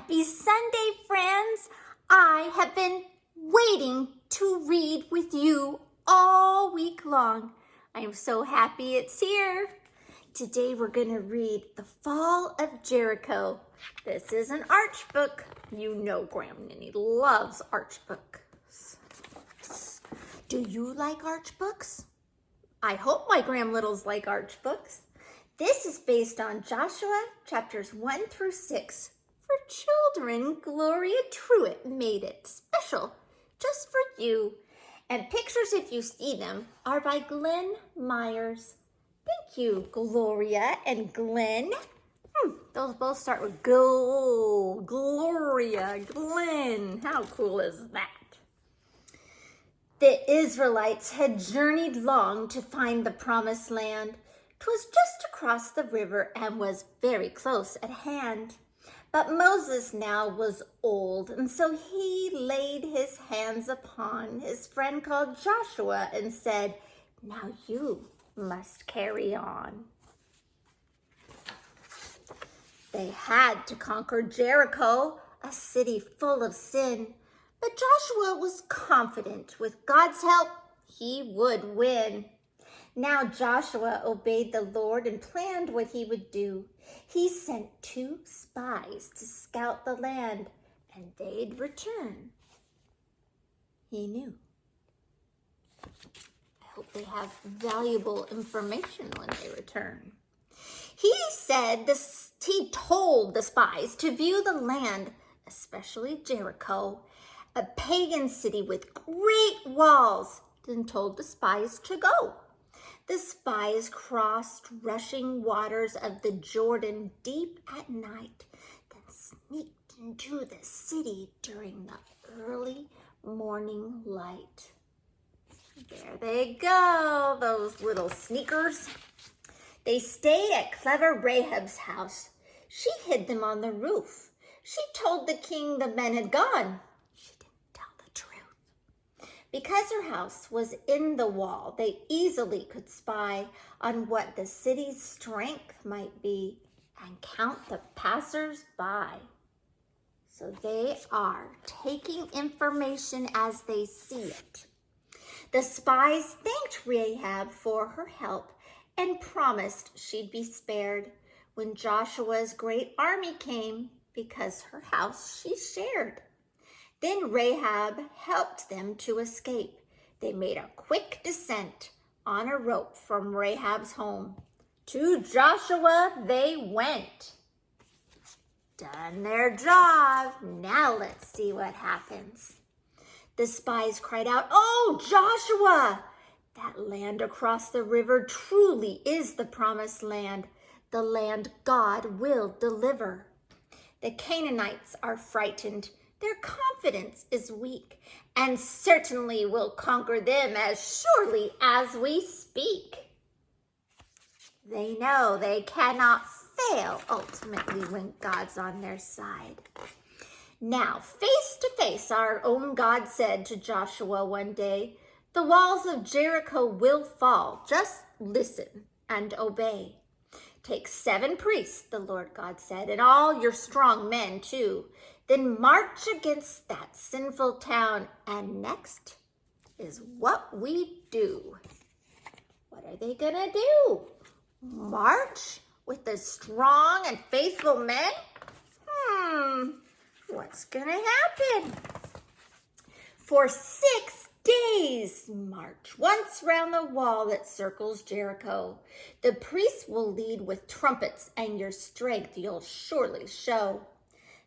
Happy Sunday, friends! I have been waiting to read with you all week long. I am so happy it's here. Today we're going to read The Fall of Jericho. This is an arch book. You know Graham Ninny loves arch books. Do you like arch books? I hope my Graham Littles like arch books. This is based on Joshua chapters 1 through 6. For children, Gloria Truitt made it special just for you. And pictures, if you see them, are by Glenn Myers. Thank you, Gloria and Glenn. Those both start with go. Gloria, Glenn. How cool is that? The Israelites had journeyed long to find the promised land. 'Twas just across the river and was very close at hand. But Moses now was old, and so he laid his hands upon his friend called Joshua and said, "Now you must carry on." They had to conquer Jericho, a city full of sin. But Joshua was confident with God's help, he would win. Now Joshua obeyed the Lord and planned what he would do. He sent 2 spies to scout the land, and they'd return. He knew. I hope they have valuable information when they return. He told the spies to view the land, especially Jericho, a pagan city with great walls, then told the spies to go. The spies crossed rushing waters of the Jordan deep at night, then sneaked into the city during the early morning light. There they go, those little sneakers. They stayed at clever Rahab's house. She hid them on the roof. She told the king the men had gone. She didn't tell the truth. Because her house was in the wall, they easily could spy on what the city's strength might be and count the passers-by. So they are taking information as they see it. The spies thanked Rahab for her help and promised she'd be spared when Joshua's great army came, because her house she shared. Then Rahab helped them to escape. They made a quick descent on a rope from Rahab's home. To Joshua they went. Done their job. Now let's see what happens. The spies cried out, "Oh, Joshua! That land across the river truly is the promised land, the land God will deliver." The Canaanites are frightened. Their confidence is weak, and certainly we'll conquer them as surely as we speak. They know they cannot fail ultimately when God's on their side. Now, face to face, our own God said to Joshua one day, "The walls of Jericho will fall. Just listen and obey. Take 7 priests," the Lord God said, "and all your strong men too. Then march against that sinful town." And next is what we do. What are they gonna do? March with the strong and faithful men? What's gonna happen? For 6 days, march once round the wall that circles Jericho. The priests will lead with trumpets, and your strength you'll surely show.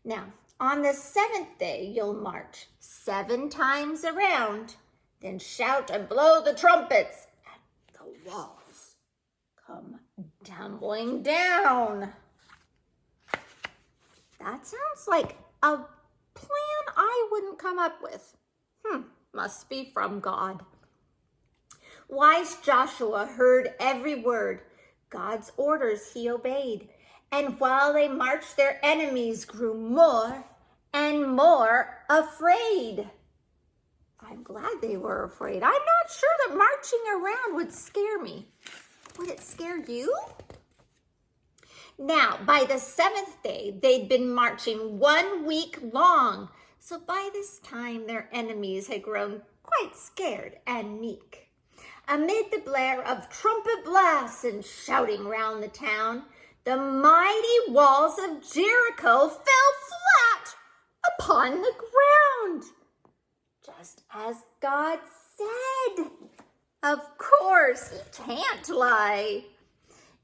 Now, on the 7th day, you'll march 7 times around, then shout and blow the trumpets, and the walls come tumbling down. That sounds like a plan I wouldn't come up with. Must be from God. Wise Joshua heard every word. God's orders he obeyed. And while they marched, their enemies grew more and more afraid. I'm glad they were afraid. I'm not sure that marching around would scare me. Would it scare you? Now, by the seventh day, they'd been marching 1 week long. So by this time, their enemies had grown quite scared and meek. Amid the blare of trumpet blasts and shouting round the town, the mighty walls of Jericho fell flat upon the ground, just as God said. Of course, he can't lie.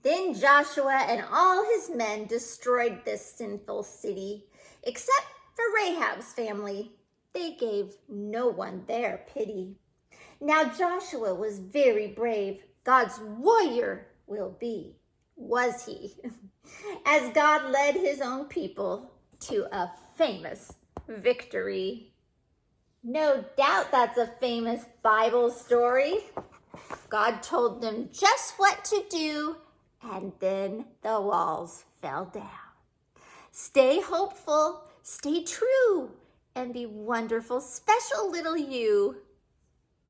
Then Joshua and all his men destroyed this sinful city, except for Rahab's family. They gave no one there pity. Now Joshua was very brave. God's warrior will be, was he, as God led his own people to a famous victory. No doubt that's a famous Bible story. God told them just what to do, and then the walls fell down. Stay hopeful, stay true, and be wonderful, special little you.